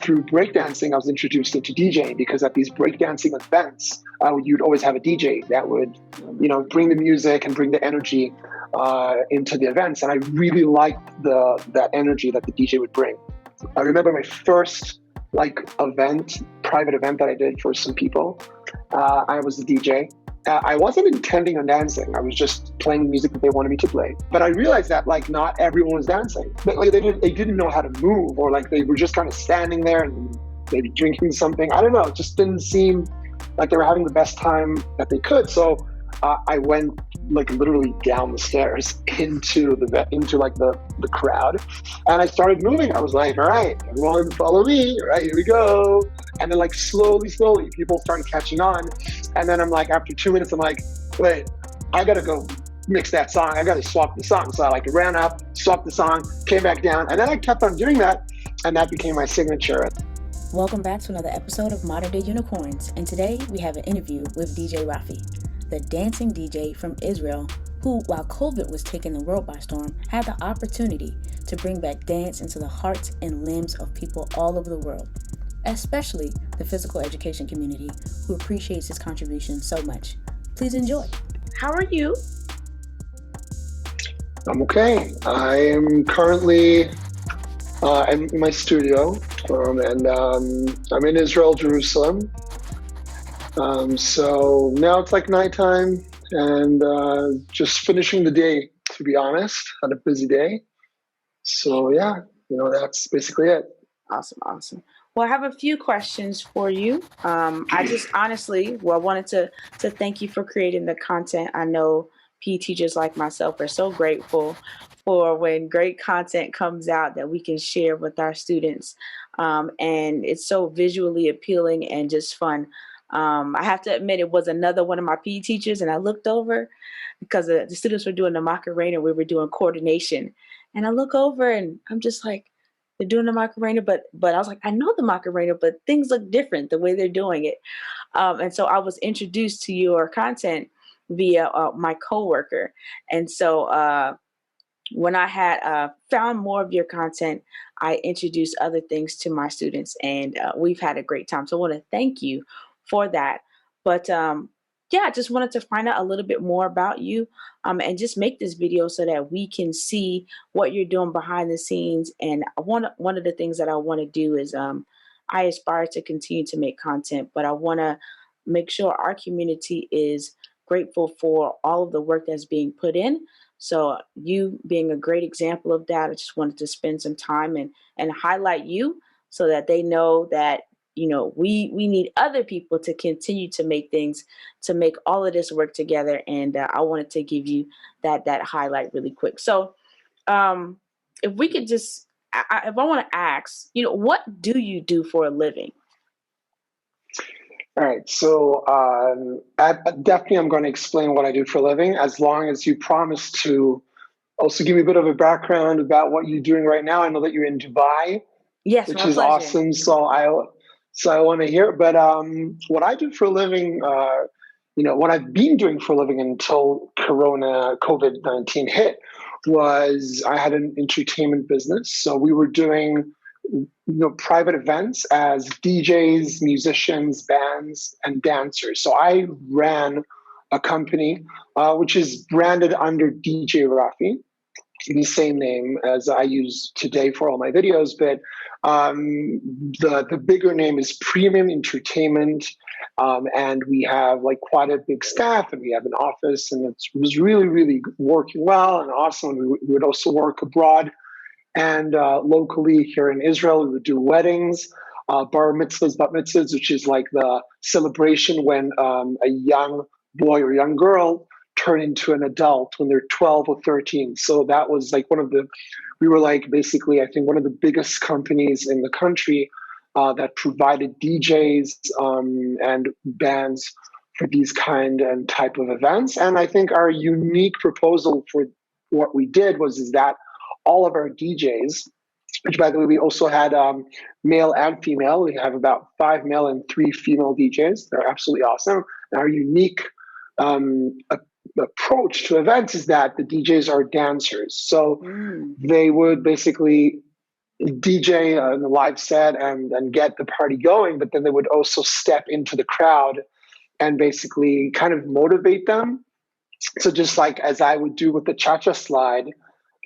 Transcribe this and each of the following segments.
through breakdancing, I was introduced into DJing, because at these breakdancing events, you'd always have a DJ that would, bring the music and bring the energy into the events. And I really liked that energy that the DJ would bring. I remember my first private event that I did for some people. I was the DJ. I wasn't intending on dancing. I was just playing the music that they wanted me to play. But I realized that not everyone was dancing. They didn't know how to move, or they were just kind of standing there and maybe drinking something. I don't know. It just didn't seem like they were having the best time that they could. So I went literally down the stairs into the crowd, and I started moving. I was like, all right, everyone follow me. All right, here we go. And then slowly, people started catching on. And then I'm after 2 minutes, I'm like, wait, I gotta go mix that song. I gotta swap the song. So I ran up, swapped the song, came back down, and then I kept on doing that, and that became my signature. Welcome back to another episode of Modern Day Unicorns, and today we have an interview with DJ Raphi, the dancing DJ from Israel, who, while COVID was taking the world by storm, had the opportunity to bring back dance into the hearts and limbs of people all over the world, especially the physical education community, who appreciates his contribution so much. Please enjoy. How are you? I'm okay. I am currently in my studio, and I'm in Israel, Jerusalem. So now it's nighttime, and just finishing the day, to be honest. Had a busy day. So yeah, that's basically it. Awesome. Well, I have a few questions for you. I just honestly, wanted to thank you for creating the content. I know PE teachers like myself are so grateful for when great content comes out that we can share with our students. And it's so visually appealing and just fun. I have to admit, it was another one of my PE teachers, and I looked over because the students were doing the Macarena. We were doing coordination, and I look over and I'm just like, they're doing the Macarena, but I was like, I know the Macarena, but things look different the way they're doing it. And so I was introduced to your content via my coworker. And so when I had found more of your content, I introduced other things to my students, and we've had a great time. So I want to thank you for that. But I just wanted to find out a little bit more about you, and just make this video so that we can see what you're doing behind the scenes. And one of the things that I want to do is I aspire to continue to make content, but I want to make sure our community is grateful for all of the work that's being put in. So you being a great example of that, I just wanted to spend some time and highlight you so that they know that we need other people to continue to make things, to make all of this work together. And I wanted to give you that highlight really quick. So if we could just, if I want to ask, what do you do for a living? All right. So definitely I'm going to explain what I do for a living, as long as you promise to also give me a bit of a background about what you're doing right now. I know that you're in Dubai, yes, which is pleasure. Awesome. So I want to hear, but what I do for a living, what I've been doing for a living until COVID-19 hit, was I had an entertainment business. So we were doing private events as DJs, musicians, bands, and dancers. So I ran a company which is branded under DJ Rahpi, the same name as I use today for all my videos, but the bigger name is Premium Entertainment, and we have quite a big staff, and we have an office, and it was really, really working well and awesome. We would also work abroad and locally here in Israel. We would do weddings, bar mitzvahs, bat mitzvahs, which is the celebration when a young boy or young girl turn into an adult when they're 12 or 13. So that was we were basically, I think, one of the biggest companies in the country that provided DJs and bands for these kind and type of events. And I think our unique proposal for what we did is that all of our DJs, which by the way, we also had male and female. We have about 5 male and 3 female DJs. They're absolutely awesome. And our unique approach to events is that the DJs are dancers. So they would basically DJ in the live set and get the party going, but then they would also step into the crowd and basically kind of motivate them. So just like as I would do with the cha-cha slide,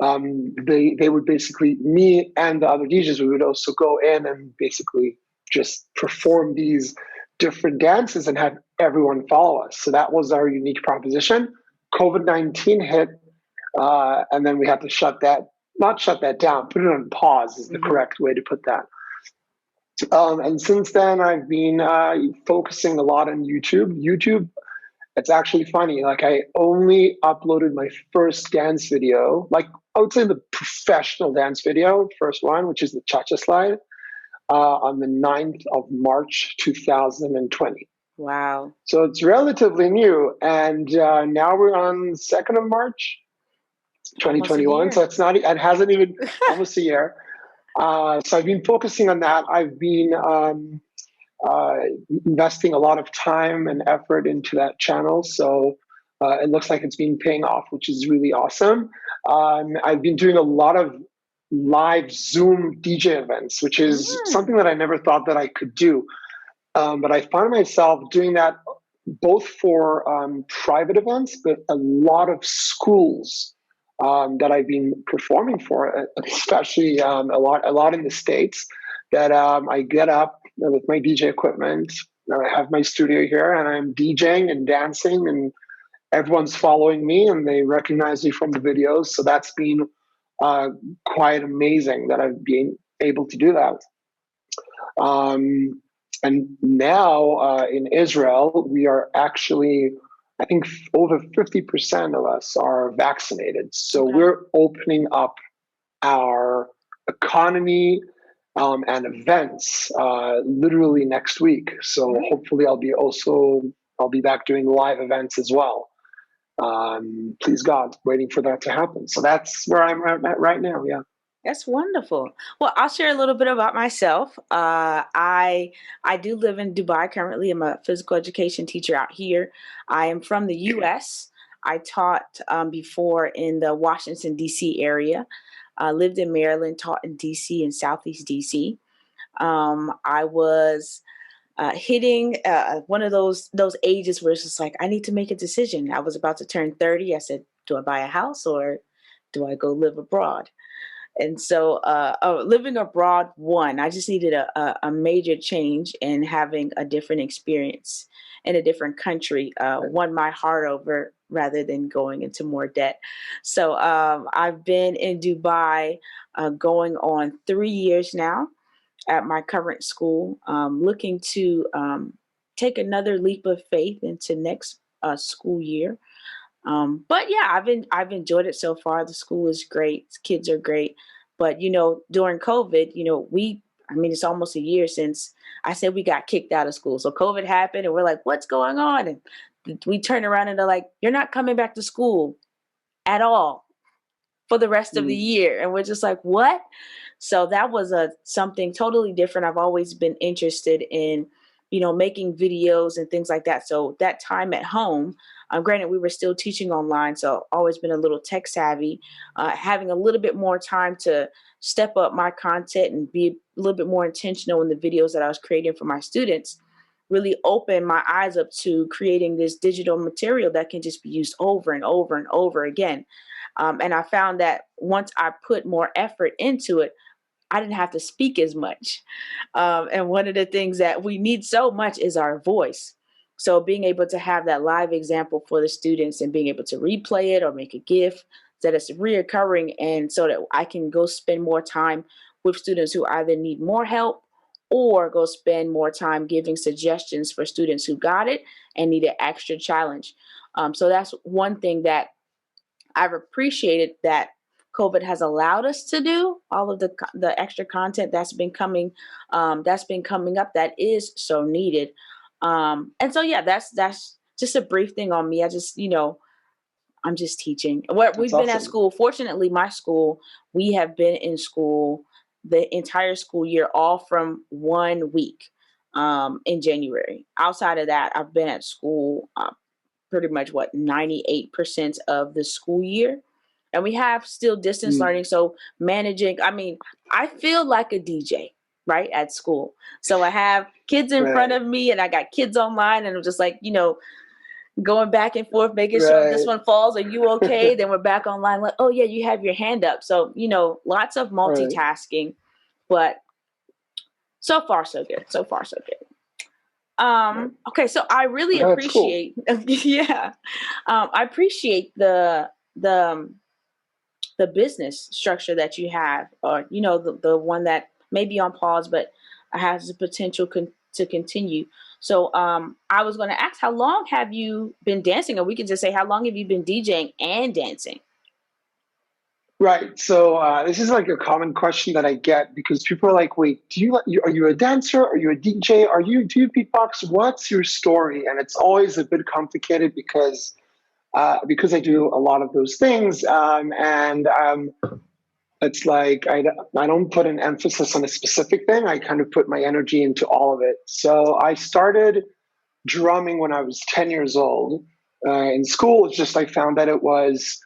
they would basically, me and the other DJs, we would also go in and basically just perform these different dances and have everyone follow us. So that was our unique proposition. COVID-19 hit, and then we had to not shut that down, put it on pause is the correct way to put that. And since then, I've been focusing a lot on YouTube. YouTube, it's actually funny. Like I only uploaded my first dance video, like I would say the professional dance video, first one, which is the cha-cha slide, on the 9th of March, 2020. Wow. So it's relatively new. And now we're on 2nd of March, 2021. So it hasn't even almost a year. So I've been focusing on that. I've been investing a lot of time and effort into that channel. So it looks like it's been paying off, which is really awesome. I've been doing a lot of live Zoom DJ events, which is something that I never thought that I could do. But I find myself doing that both for private events, but a lot of schools that I've been performing for, especially a lot in the States, that I get up with my DJ equipment. I have my studio here and I'm DJing and dancing and everyone's following me and they recognize me from the videos. So that's been quite amazing that I've been able to do that. And now in Israel, we are actually, I think over 50% of us are vaccinated. So we're opening up our economy and events literally next week. So hopefully I'll be back doing live events as well. Please God, waiting for that to happen. So that's where I'm at right now. Yeah. That's wonderful. Well, I'll share a little bit about myself. I do live in Dubai currently. I'm a physical education teacher out here. I am from the U.S. I taught before in the Washington, D.C. area. Lived in Maryland, taught in D.C. and Southeast D.C. I was hitting one of those ages where it's just like, I need to make a decision. I was about to turn 30. I said, do I buy a house or do I go live abroad? And so living abroad, I just needed a major change in having a different experience in a different country, won my heart over rather than going into more debt. So I've been in Dubai going on 3 years now at my current school, looking to take another leap of faith into next school year. But yeah, I've enjoyed it so far. The school is great. Kids are great. But, during COVID, it's almost a year since I said we got kicked out of school. So COVID happened and we're like, what's going on? And we turn around and they're like, you're not coming back to school at all for the rest of the year. And we're just like, what? So that was something totally different. I've always been interested in, making videos and things like that. So that time at home, granted, we were still teaching online, so always been a little tech savvy, having a little bit more time to step up my content and be a little bit more intentional in the videos that I was creating for my students, really opened my eyes up to creating this digital material that can just be used over and over and over again. And I found that once I put more effort into it, I didn't have to speak as much. And one of the things that we need so much is our voice. So being able to have that live example for the students and being able to replay it or make a GIF that is reoccurring, and so that I can go spend more time with students who either need more help or go spend more time giving suggestions for students who got it and need an extra challenge. So that's one thing that I've appreciated that COVID has allowed us to do, all of the extra content that's been coming up that is so needed. And so, yeah, that's just a brief thing on me. I just, I'm just teaching. We've been at school. Fortunately, my school, we have been in school the entire school year, all from 1 week in January. Outside of that, I've been at school pretty much 98% of the school year. and we have still distance learning. So managing, I mean, I feel like a DJ, right, at school. So I have kids in front of me and I got kids online, and I'm just like, going back and forth, making sure this one falls. Are you okay? Then we're back online. Like, oh yeah, you have your hand up. So, lots of multitasking, but so far so good. So far so good. Okay. So I really appreciate, cool. I appreciate the business structure that you have, or, the one that may be on pause, but has the potential to continue. So I was going to ask, how long have you been dancing? Or we can just say, how long have you been DJing and dancing? Right. So this is like a common question that I get, because people are like, wait, are you a dancer? Are you a DJ? Do you beatbox? What's your story? And it's always a bit complicated because I do a lot of those things. It's like I don't put an emphasis on a specific thing. I kind of put my energy into all of it. So I started drumming when I was 10 years old. In school, it's just I found that it was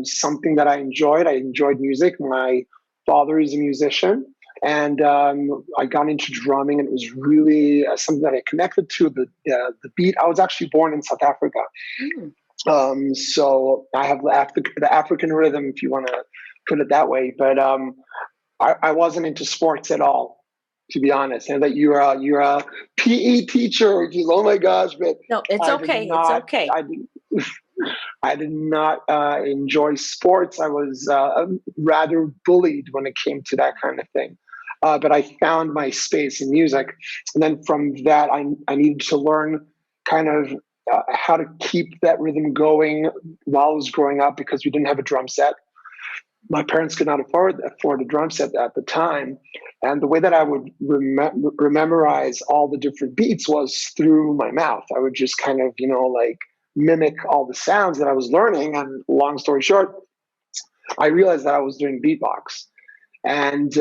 something that I enjoyed. I enjoyed music. My father is a musician. And I got into drumming, and it was really something that I connected to, the beat. I was actually born in South Africa. So I have the African rhythm, if you want to put it that way. But I wasn't into sports at all, to be honest. And that you're a PE teacher, which is, oh my gosh, but no, it's okay. It's okay. I did not enjoy sports. I was rather bullied when it came to that kind of thing. But I found my space in music. And then from that, I needed to learn kind of how to keep that rhythm going while I was growing up, because we didn't have a drum set. My parents could not afford a drum set at the time. And the way that I would memorize all the different beats was through my mouth. I would just kind of, like mimic all the sounds that I was learning. And long story short, I realized that I was doing beatbox. And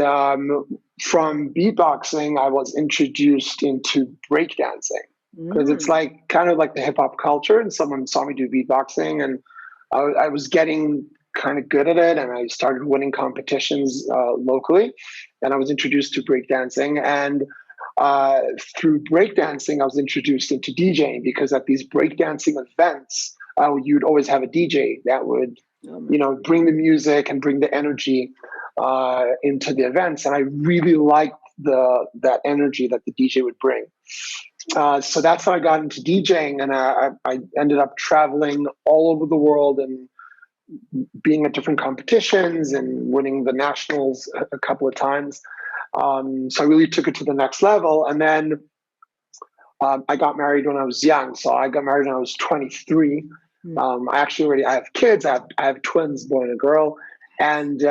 from beatboxing, I was introduced into breakdancing, because it's like kind of like the hip hop culture. And someone saw me do beatboxing, and I was getting kind of good at it, and I started winning competitions locally, and I was introduced to breakdancing. And through breakdancing, I was introduced into DJing, because at these breakdancing events, you'd always have a DJ that would, bring the music and bring the energy into the events. And I really liked that energy that the DJ would bring. So that's how I got into DJing, and I ended up traveling all over the world and being at different competitions and winning the nationals a couple of times. So I really took it to the next level. And then I got married when I was young. So I got married when I was 23. I have kids. I have twins, boy and a girl. And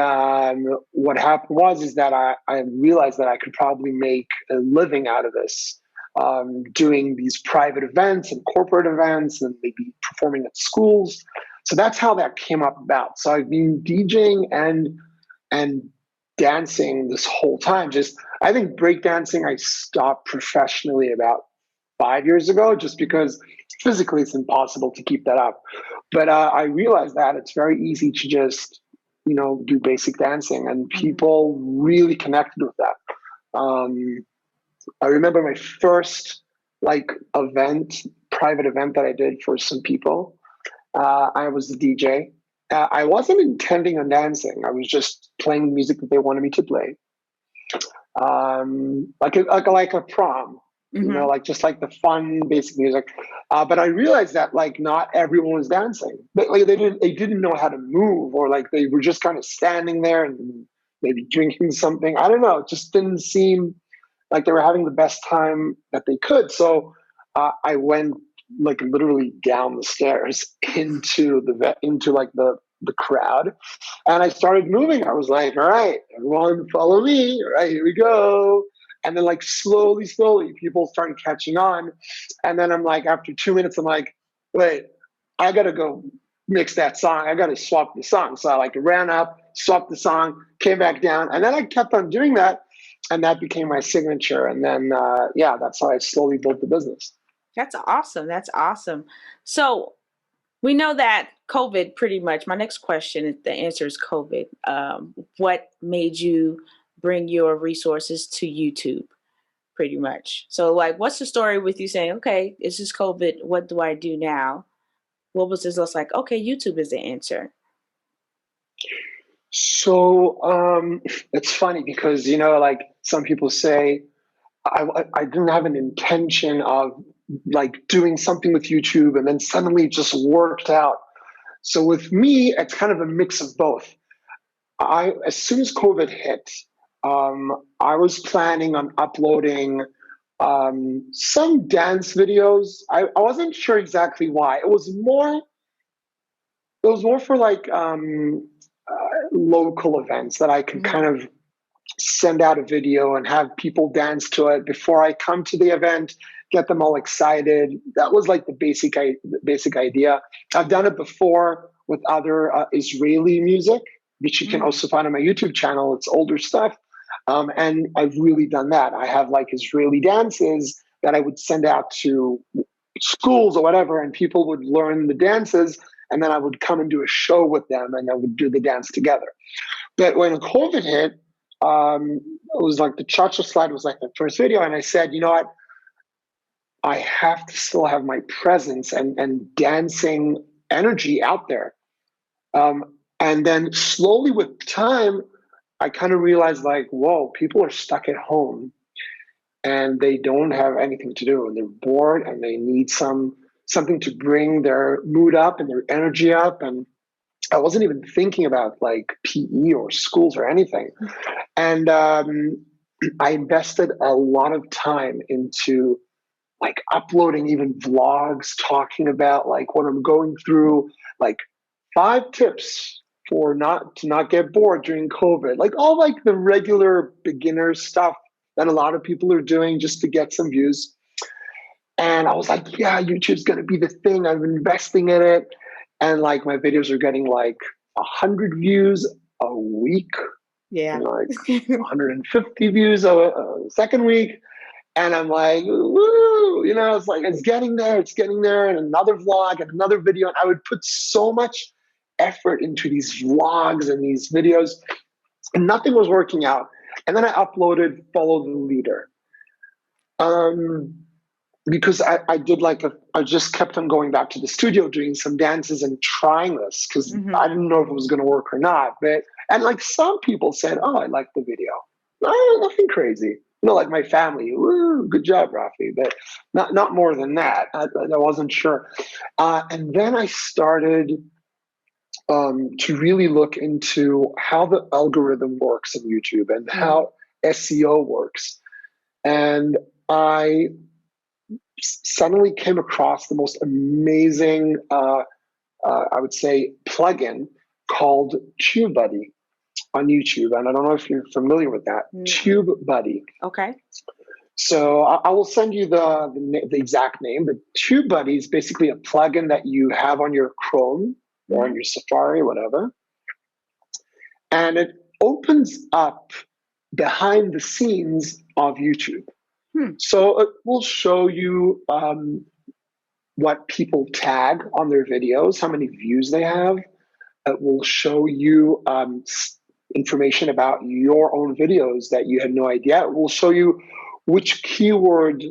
what happened is that I realized that I could probably make a living out of this, doing these private events and corporate events, and maybe performing at schools. So that's how that came up about. So I've been DJing and dancing this whole time. I think breakdancing I stopped professionally about 5 years ago, just because physically it's impossible to keep that up. But I realized that it's very easy to just, do basic dancing, and people really connected with that. I remember my first private event that I did for some people. I was the DJ. I wasn't intending on dancing. I was just playing music that they wanted me to play. Like a prom, just like the fun basic music. But I realized that not everyone was dancing. They didn't know how to move, or they were just kind of standing there and maybe drinking something. I don't know. It just didn't seem like they were having the best time that they could. So I went literally down the stairs into the crowd, and I started moving. I was like, all right, everyone follow me. All right, here we go. And then slowly, people started catching on. And then I'm like, after 2 minutes, I'm like, wait, I got to go mix that song. I got to swap the song. So I ran up, swapped the song, came back down. And then I kept on doing that. And that became my signature. And then, that's how I slowly built the business. That's awesome. That's awesome. So We know that COVID pretty much, my next question, the answer is COVID. What made you bring your resources to YouTube pretty much? So like, what's the story with you saying, okay, this is COVID. What do I do now? What was this? Just like, okay, YouTube is the answer. So it's funny because, you know, like some people say, I didn't have an intention of like doing something with YouTube and then suddenly it just worked out. So with me, it's kind of a mix of both. As soon as COVID hit, I was planning on uploading some dance videos. I wasn't sure exactly why. It was more for like local events that I could kind of send out a video and have people dance to it before I come to the event, get them all excited. That was like the basic idea. I've done it before with other Israeli music, which you can also find on my YouTube channel. It's older stuff. And I've really done that. I have like Israeli dances that I would send out to schools or whatever, and people would learn the dances, and then I would come and do a show with them, and I would do the dance together. But when COVID hit, it was like the cha-cha slide was like the first video, and I said, you know what? I have to still have my presence and dancing energy out there. And then slowly with time, I kind of realized like, whoa, people are stuck at home and they don't have anything to do and they're bored and they need something to bring their mood up and their energy up. And I wasn't even thinking about like PE or schools or anything. And I invested a lot of time into like uploading even vlogs, talking about like what I'm going through, like 5 tips for to not get bored during COVID, like all like the regular beginner stuff that a lot of people are doing just to get some views. And I was like, yeah, YouTube's going to be the thing. I'm investing in it. And like my videos are getting like 100 views a week. Yeah. And like 150 views a second week. And I'm like, woo, you know, it's like, it's getting there, and another vlog and another video. And I would put so much effort into these vlogs and these videos, and nothing was working out. And then I uploaded Follow the Leader. Because I did like, I just kept on going back to the studio, doing some dances and trying this because I didn't know if it was going to work or not. And like some people said, oh, I like the video. Nothing crazy. You know, like my family, woo, good job, Rafi, but not more than that. I wasn't sure. And then I started to really look into how the algorithm works in YouTube and how SEO works. And I suddenly came across the most amazing, I would say, plugin called TubeBuddy on YouTube. And I don't know if you're familiar with that. TubeBuddy. Okay. So I will send you the exact name, but TubeBuddy is basically a plugin that you have on your Chrome or on your Safari, whatever. And it opens up behind the scenes of YouTube. So it will show you what people tag on their videos, how many views they have. It will show you information about your own videos that you had no idea. It will show you which keywords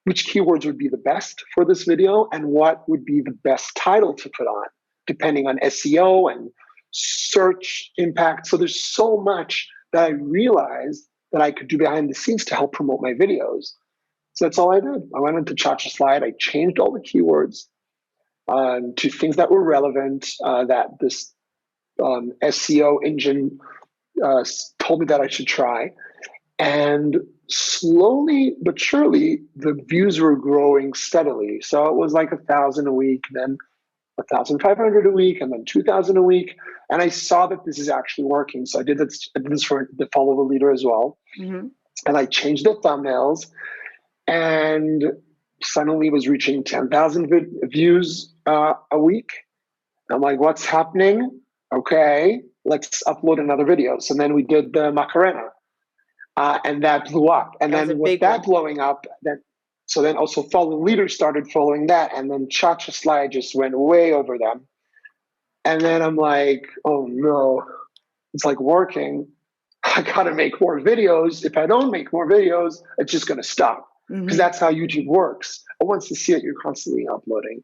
would be the best for this video and what would be the best title to put on, depending on SEO and search impact. So there's so much that I realized that I could do behind the scenes to help promote my videos. So that's all I did. I went into Cha-Cha Slide. I changed all the keywords to things that were relevant, that this SEO engine told me that I should try. And slowly but surely, the views were growing steadily. So it was like 1,000 a week, then 1,500 a week, and then 2,000 a week. And I saw that this is actually working. So I did this for the Follow the Leader as well. And I changed the thumbnails, and suddenly was reaching 10,000 views a week. I'm like, what's happening? Okay, let's upload another video. So then we did the Macarena, and that blew up. And then with that blowing up, then So then also Fallen Leaders started following that, and then Cha-Cha Slide just went way over them. And then I'm like, oh no, it's like working. I gotta make more videos. If I don't make more videos, it's just gonna stop. Because that's how YouTube works. It wants to see that you're constantly uploading.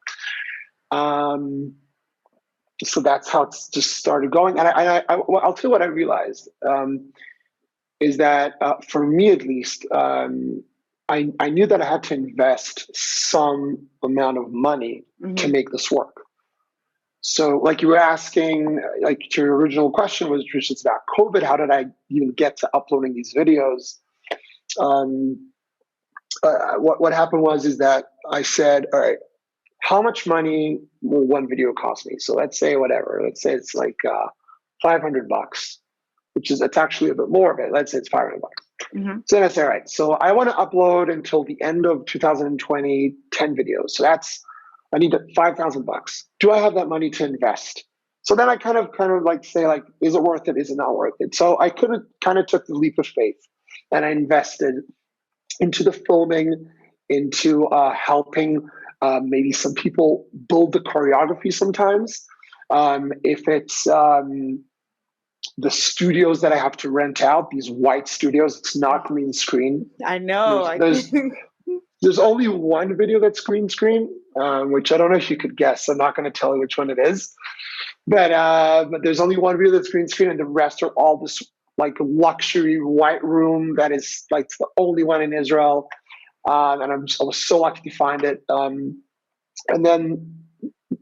So that's how it's just started going. And I'll tell you what I realized is that for me at least, I knew that I had to invest some amount of money to make this work. So like you were asking, like your original question was just about COVID. How did I even get to uploading these videos? What happened is that I said, all right, how much money will one video cost me? So let's say it's like $500, which is, it's actually a bit more of it. Let's say it's $500. So then I say, all right, so I want to upload until the end of 2020, 10 videos. So I need $5,000. Do I have that money to invest? So then I kind of like say, like, is it worth it? Is it not worth it? So I took the leap of faith, and I invested into the filming, into helping maybe some people build the choreography sometimes. If it's the studios that I have to rent out, these white studios, it's not green screen. I know. There's only one video that's green screen, which I don't know if you could guess. I'm not going to tell you which one it is. But there's only one video that's green screen, and the rest are all this like luxury white room that is like the only one in Israel. And I was so lucky to find it. And then,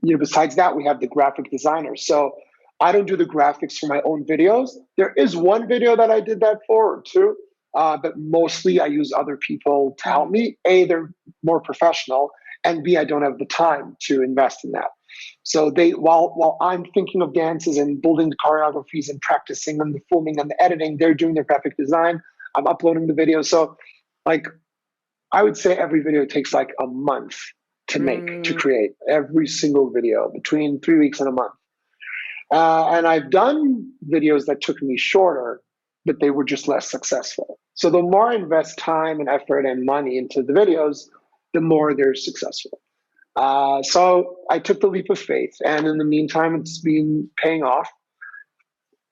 besides that, we have the graphic designer. So I don't do the graphics for my own videos. There is one video that I did that for, or two, but mostly I use other people to help me. A, they're more professional, and B, I don't have the time to invest in that. So while I'm thinking of dances and building the choreographies and practicing them, the filming and the editing, they're doing their graphic design. I'm uploading the video. So like, I would say every video takes like a month to make, to create every single video, between 3 weeks and a month. And I've done videos that took me shorter, but they were just less successful. So the more I invest time and effort and money into the videos, the more they're successful. So I took the leap of faith, and in the meantime, it's been paying off.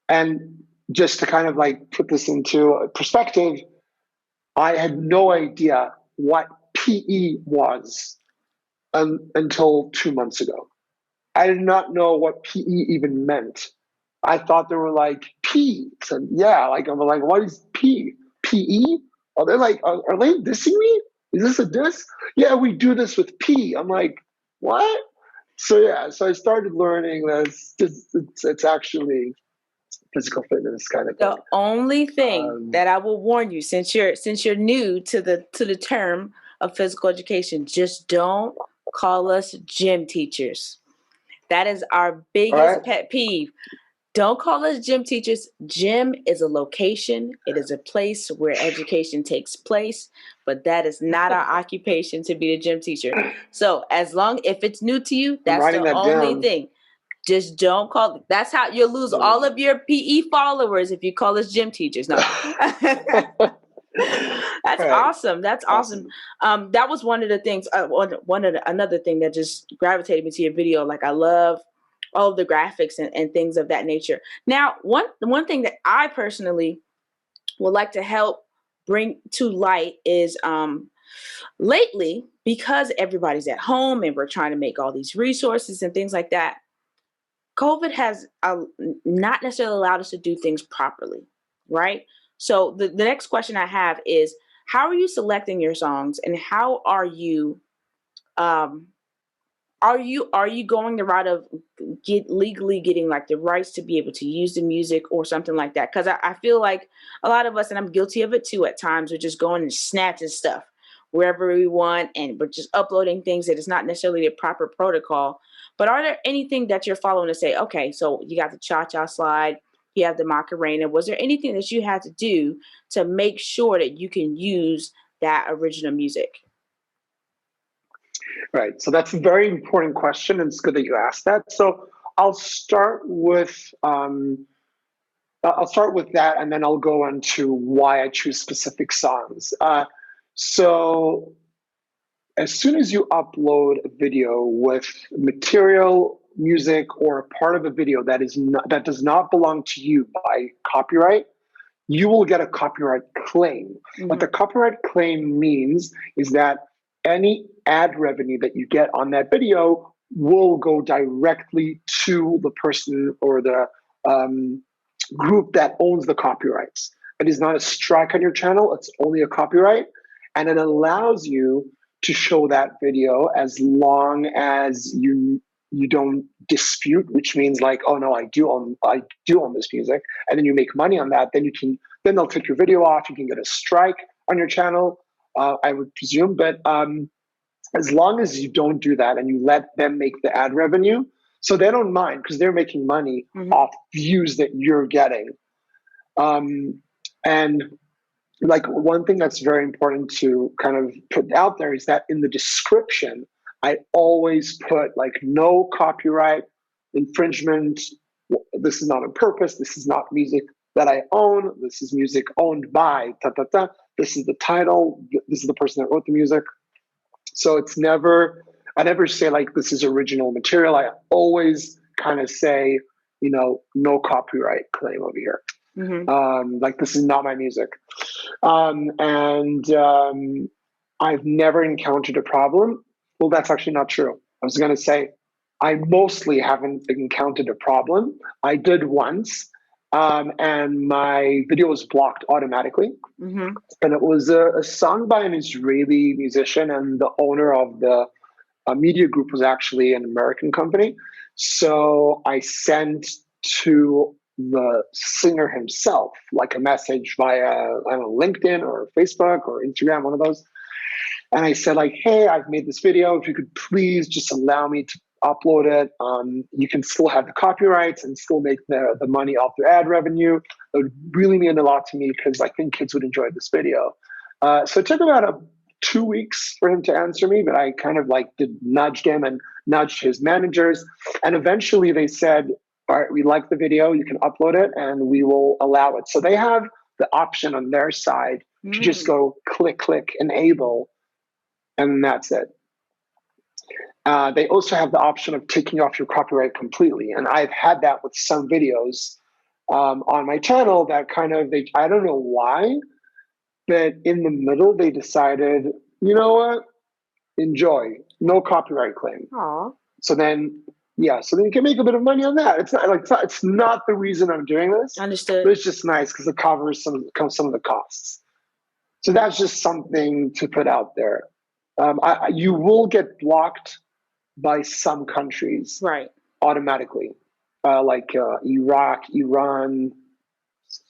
And just to kind of like put this into perspective, I had no idea what PE was until 2 months ago. I did not know what PE even meant. I thought they were like P. So yeah, like I'm like, what is P? PE? Oh, they're like, are they dissing me? Is this a diss? Yeah, we do this with P. I'm like, what? So yeah, so I started learning that it's actually physical fitness kind of thing. The only thing that I will warn you, since you're new to the term of physical education, just don't call us gym teachers. That is our biggest pet peeve. Don't call us gym teachers. Gym is a location. It is a place where education takes place, but that is not our occupation to be a gym teacher. So if it's new to you, that's the only thing. Just don't call. That's how you'll lose all of your PE followers if you call us gym teachers. No. That's awesome. That's awesome. That was one of the things. Another thing that just gravitated me to your video. Like, I love all of the graphics and things of that nature. Now, one thing that I personally would like to help bring to light is lately, because everybody's at home and we're trying to make all these resources and things like that, COVID has not necessarily allowed us to do things properly, right? So the next question I have is, how are you selecting your songs, and how are you going the route of legally getting like the rights to be able to use the music or something like that? Because I feel like a lot of us, and I'm guilty of it too at times, we're just going and snatching stuff wherever we want, and we're just uploading things that is not necessarily the proper protocol. But are there anything that you're following to say, okay, so you got the Cha-Cha Slide, you have the Macarena. Was there anything that you had to do to make sure that you can use that original music? Right. So that's a very important question, and it's good that you asked that. So I'll start with that, and then I'll go into why I choose specific songs. So as soon as you upload a video with material, music, or a part of a video that does not belong to you by copyright, you will get a copyright claim. Mm-hmm. What the copyright claim means is that any ad revenue that you get on that video will go directly to the person or the group that owns the copyrights. It is not a strike on your channel, it's only a copyright, and it allows you to show that video as long as you don't dispute, which means like, oh no, I do own this music, and then you make money on that. Then they'll take your video off. You can get a strike on your channel, I would presume. But as long as you don't do that and you let them make the ad revenue, so they don't mind because they're making money off views that you're getting. And like one thing that's very important to kind of put out there is that in the description, I always put like no copyright infringement. This is not on purpose. This is not music that I own. This is music owned by ta ta ta. This is the title. This is the person that wrote the music. So I never say like this is original material. I always kind of say, no copyright claim over here. Like this is not my music. I've never encountered a problem. Well, that's actually not true. I was going to say, I mostly haven't encountered a problem. I did once, and my video was blocked automatically. And it was a song by an Israeli musician, and the owner of the media group was actually an American company. So I sent to the singer himself like a message via, I don't know, LinkedIn or Facebook or Instagram, one of those. And I said like, hey, I've made this video. If you could please just allow me to upload it. You can still have the copyrights and still make the money off the ad revenue. It would really mean a lot to me because I think kids would enjoy this video. So it took about 2 weeks for him to answer me, but I kind of like nudged him and nudged his managers. And eventually they said, all right, we like the video, you can upload it and we will allow it. So they have the option on their side to just go click, enable, and that's it. They also have the option of taking off your copyright completely. And I've had that with some videos on my channel that kind of, I don't know why, but in the middle, they decided, you know what, enjoy, no copyright claim. Aww. So then you can make a bit of money on that. It's not the reason I'm doing this. Understood. But it's just nice because it covers some of the costs. So that's just something to put out there. You will get blocked by some countries, right? Automatically, like Iraq, Iran,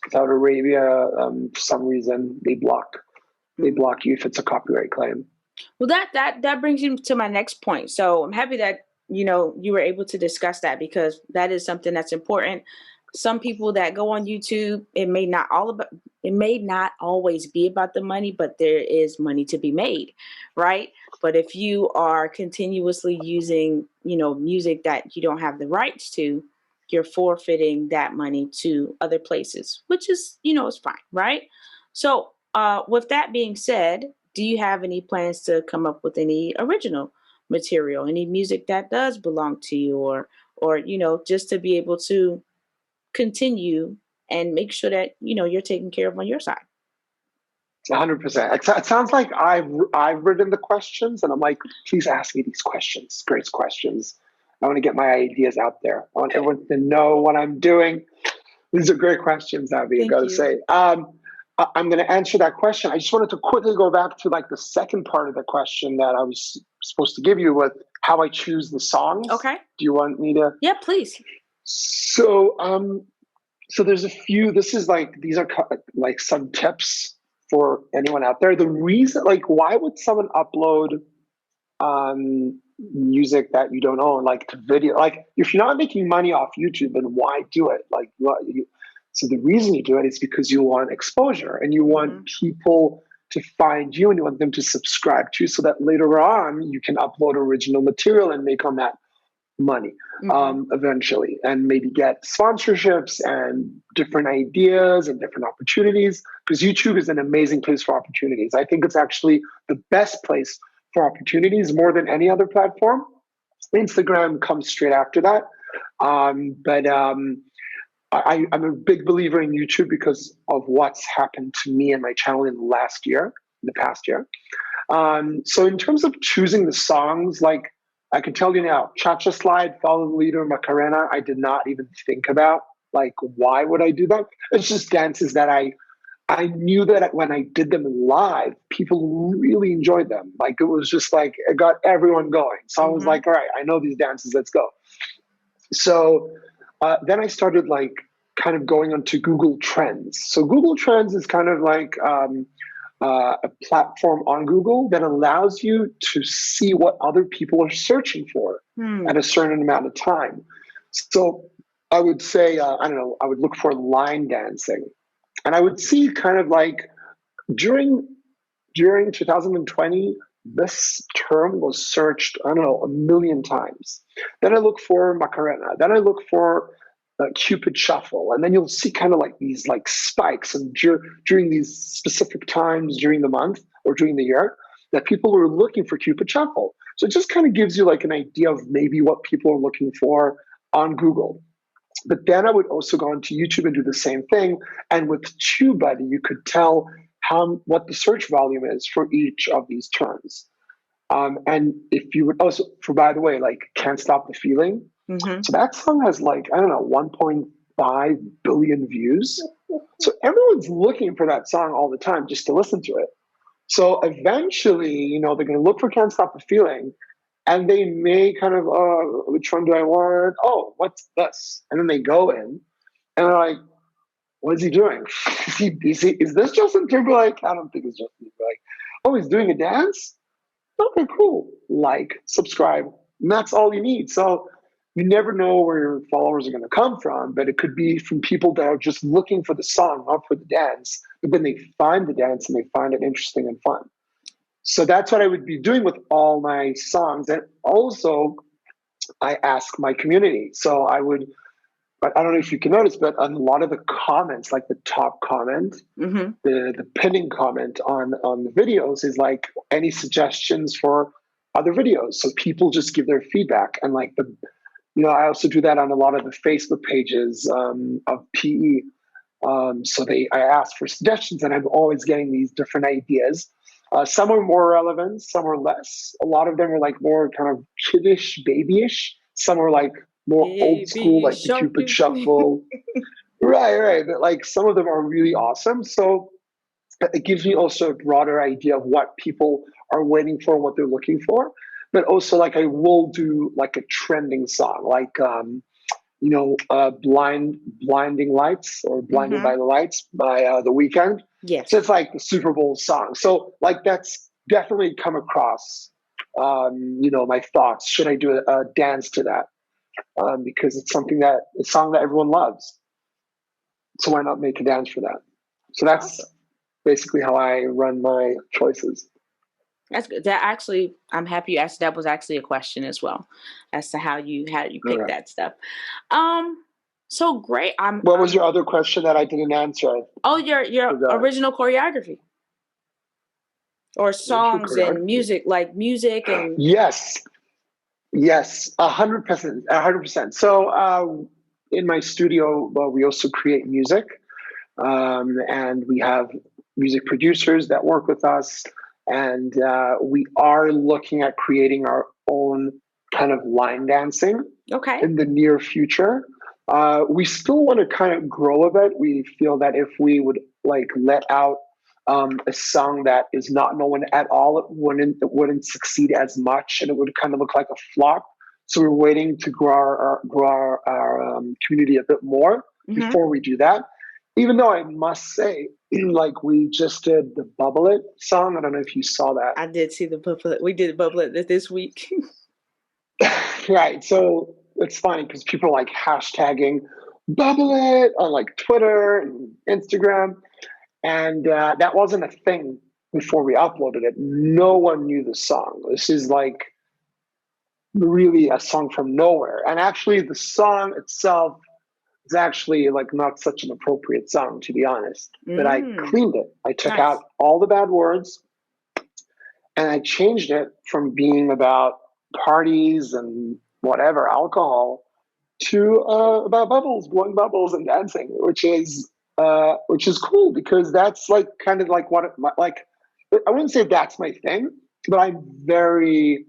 Saudi Arabia. For some reason, they block you if it's a copyright claim. Well, that brings you to my next point. So I'm happy that you were able to discuss that because that is something that's important. Some people that go on YouTube, it may not always be about the money, but there is money to be made, right? But if you are continuously using, music that you don't have the rights to, you're forfeiting that money to other places, which is, is fine, right? So with that being said, do you have any plans to come up with any original material, any music that does belong to you, or just to be able to continue and make sure that you're taken care of on your side? 100%. It sounds like I've written the questions, and I'm like, please ask me these questions. Great questions. I want to get my ideas out there. I want everyone to know what I'm doing. These are great questions, Abby. I got to say. I'm going to answer that question. I just wanted to quickly go back to like the second part of the question that I was supposed to give you with how I choose the songs. Okay. Do you want me to? Yeah, please. So, so there's a few. These are like some tips for anyone out there. The reason, like, why would someone upload music that you don't own, like to video? Like, if you're not making money off YouTube, then why do it? Like, so the reason you do it is because you want exposure and you want people to find you and you want them to subscribe to you so that later on you can upload original material and make on that money eventually, and maybe get sponsorships and different ideas and different opportunities, because YouTube is an amazing place for opportunities. I think it's actually the best place for opportunities more than any other platform. Instagram comes straight after that. I'm a big believer in YouTube because of what's happened to me and my channel in the past year. So in terms of choosing the songs, like I can tell you now, Cha-Cha Slide, Follow the Leader, Macarena, I did not even think about, like, why would I do that? It's just dances that I knew that when I did them live, people really enjoyed them. Like, it was just like, it got everyone going. So I was like, all right, I know these dances, let's go. So then I started like kind of going onto Google Trends. So Google Trends is kind of like a platform on Google that allows you to see what other people are searching for at a certain amount of time. So I would say, I don't know, I would look for line dancing. And I would see kind of like during 2020, this term was searched, I don't know, 1,000,000 times. Then I look for Macarena. Then I look for Cupid Shuffle. And then you'll see kind of like these like spikes and during these specific times during the month or during the year that people were looking for Cupid Shuffle. So it just kind of gives you like an idea of maybe what people are looking for on Google. But then I would also go onto YouTube and do the same thing. And with TubeBuddy, you could tell what the search volume is for each of these terms. And if you would also, by the way, like Can't Stop the Feeling. So that song has like, I don't know, 1.5 billion views. So everyone's looking for that song all the time just to listen to it. So eventually, you know, they're going to look for Can't Stop the Feeling. And they may kind of, which one do I want? Oh, what's this? And then they go in and they're like, what is he doing? Is this Justin Timberlake? I don't think it's Justin Timberlake. Oh, he's doing a dance? Okay, cool. Like, subscribe. And that's all you need. So you never know where your followers are going to come from, but it could be from people that are just looking for the song, not for the dance. But then they find the dance and they find it interesting and fun. So that's what I would be doing with all my songs. And also, I ask my community. So I don't know if you can notice, but a lot of the comments, like the top comment, the pinning comment on the videos is like any suggestions for other videos. So people just give their feedback. And like I also do that on a lot of the Facebook pages of PE. So I ask for suggestions and I'm always getting these different ideas. Some are more relevant, some are less. A lot of them are like more kind of kiddish, babyish. Some are like more old school, like the Cupid Shuffle. Right. But like some of them are really awesome. So it gives me also a broader idea of what people are waiting for and what they're looking for. But also like I will do like a trending song, like Blinding Lights or Blinded by the Lights by The Weeknd. Yes. So it's like the Super Bowl song. So like that's definitely come across, my thoughts. Should I do a dance to that? Because it's a song that everyone loves. So why not make a dance for that? So that's basically how I run my choices. That's good. That actually, I'm happy you asked. That was actually a question as well, as to how you pick that stuff. So great. What was your other question that I didn't answer? Oh, your original choreography or songs and music, like music and yes, 100%. So in my studio, we also create music, and we have music producers that work with us. And we are looking at creating our own kind of line dancing in the near future. We still want to kind of grow a bit. We feel that if we would like let out a song that is not known at all, it wouldn't succeed as much, and it would kind of look like a flop. So we're waiting to grow our community a bit more before we do that. Even though I must say, like we just did the Bubble It song. I don't know if you saw that. I did see the Bubble It. We did Bubble It this week. Right. So it's funny because people are like hashtagging Bubble It on like Twitter and Instagram. And that wasn't a thing before we uploaded it. No one knew the song. This is like really a song from nowhere. And actually the song itself, it's actually like not such an appropriate song, to be honest. But I cleaned it. I took out all the bad words, And I changed it from being about parties and whatever, alcohol, to about bubbles, blowing bubbles and dancing, which is cool because that's like kind of like I wouldn't say that's my thing, but I'm very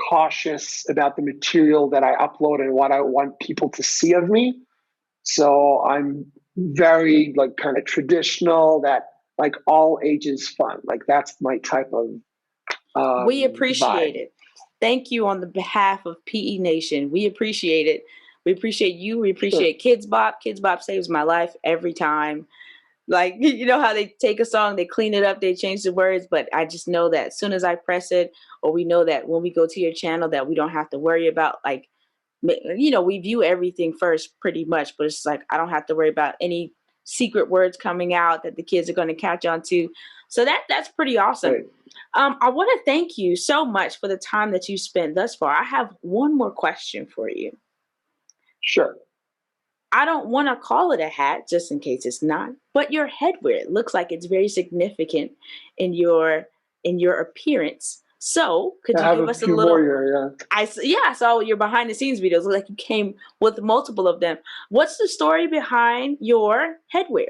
cautious about the material that I upload and what I want people to see of me. So I'm very like kind of traditional, that like all ages fun. Like that's my type of we appreciate vibe. it. Thank you on the behalf of PE Nation. We appreciate it. We appreciate you. We appreciate Kids Bop. Kids Bop saves my life every time. Like, you know how they take a song, they clean it up, they change the words, but I just know that as soon as I press it, or we know that when we go to your channel that we don't have to worry about, like, you know, we view everything first pretty much, but it's like I don't have to worry about any secret words coming out that the kids are going to catch on to. So that's pretty awesome. Right. I want to thank you so much for the time that you spent thus far. I have one more question for you. Sure. I don't want to call it a hat just in case it's not, but your headwear looks like it's very significant in your appearance. So could you give us a little more, yeah. I saw your behind the scenes videos. Look like you came with multiple of them. What's the story behind your headwear?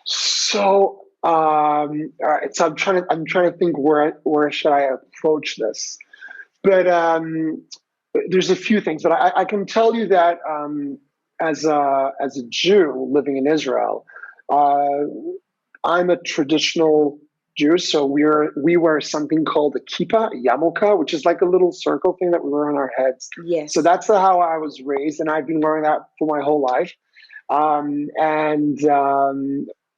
So all right, so I'm trying to think where should I approach this, but there's a few things, but I can tell you that as a Jew living in Israel, I'm a traditional Jew, so we wear something called a kippah, yarmulke, which is like a little circle thing that we wear on our heads. Yes. So that's how I was raised, and I've been wearing that for my whole life.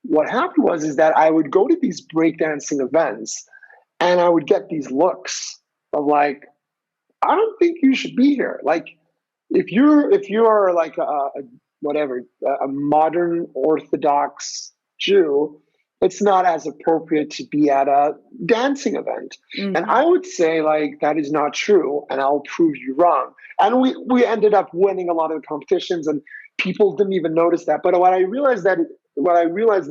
What happened is that I would go to these breakdancing events, and I would get these looks of like, I don't think you should be here. Like, if you are like a modern Orthodox Jew, it's not as appropriate to be at a dancing event. Mm-hmm. And I would say like that is not true, and I'll prove you wrong. And we ended up winning a lot of the competitions, and people didn't even notice that. But what I realized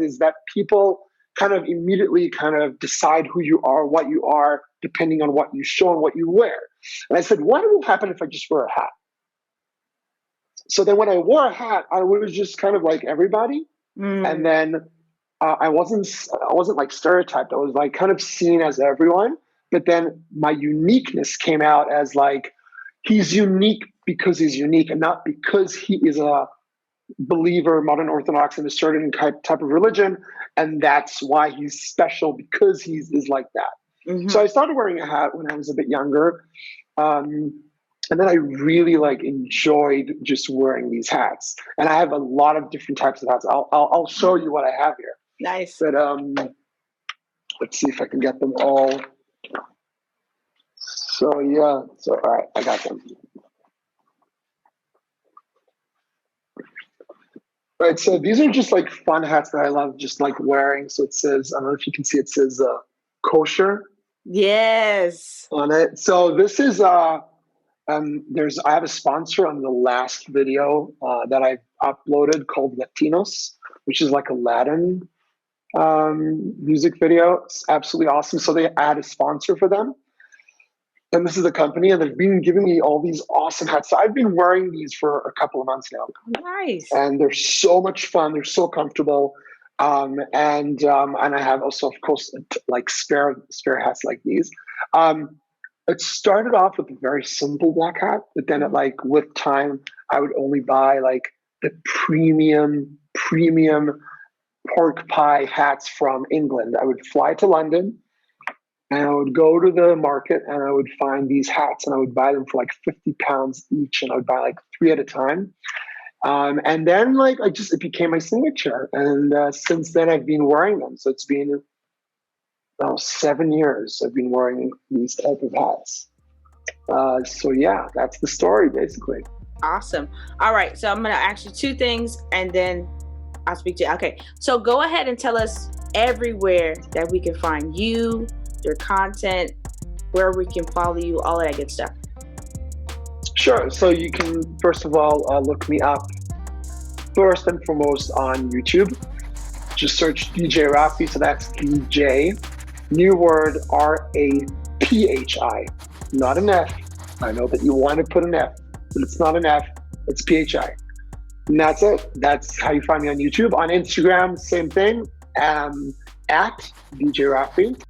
is that people kind of immediately kind of decide who you are, what you are, depending on what you show and what you wear. And I said, what will happen if I just wear a hat? So then when I wore a hat, I was just kind of like everybody. And then I wasn't like stereotyped. I was like kind of seen as everyone. But then my uniqueness came out as like, he's unique because he's unique and not because he is a believer, modern Orthodox in a certain type of religion. And that's why he's special, because he is like that. Mm-hmm. So I started wearing a hat when I was a bit younger. And then I really like enjoyed just wearing these hats. And I have a lot of different types of hats. I'll show you what I have here. Nice. But let's see if I can get them all. So yeah, so all right, I got them. All right, so these are just like fun hats that I love just like wearing. So it says, I don't know if you can see, it says kosher. Yes. On it. So this is I have a sponsor on the last video that I uploaded called Latinos, which is like a Latin music video. It's absolutely awesome. So I had a sponsor for them. And this is the company, and they've been giving me all these awesome hats. So I've been wearing these for a couple of months now. Nice. And they're so much fun. They're so comfortable. And I have also, of course, like spare hats like these. It started off with a very simple black hat, but then with time, I would only buy like the premium pork pie hats from England. I would fly to London, and I would go to the market, and I would find these hats, and I would buy them for like £50 each, and I would buy like 3 at a time. And then it became my signature. And since then I've been wearing them. So it's been 7 years I've been wearing these type of hats. So yeah, that's the story basically. Awesome. All right. So I'm going to ask you 2 things and then I'll speak to you. Okay. So go ahead and tell us everywhere that we can find you, your content, where we can follow you, all of that good stuff. Sure. So you can, first of all, look me up first and foremost on YouTube. Just search DJ Raphi. So that's DJ new word, RAPHI, not an F. I know that you want to put an F, but it's not an F, it's PHI. And that's it. That's how you find me on YouTube. On Instagram, same thing, at DJ Rahpi.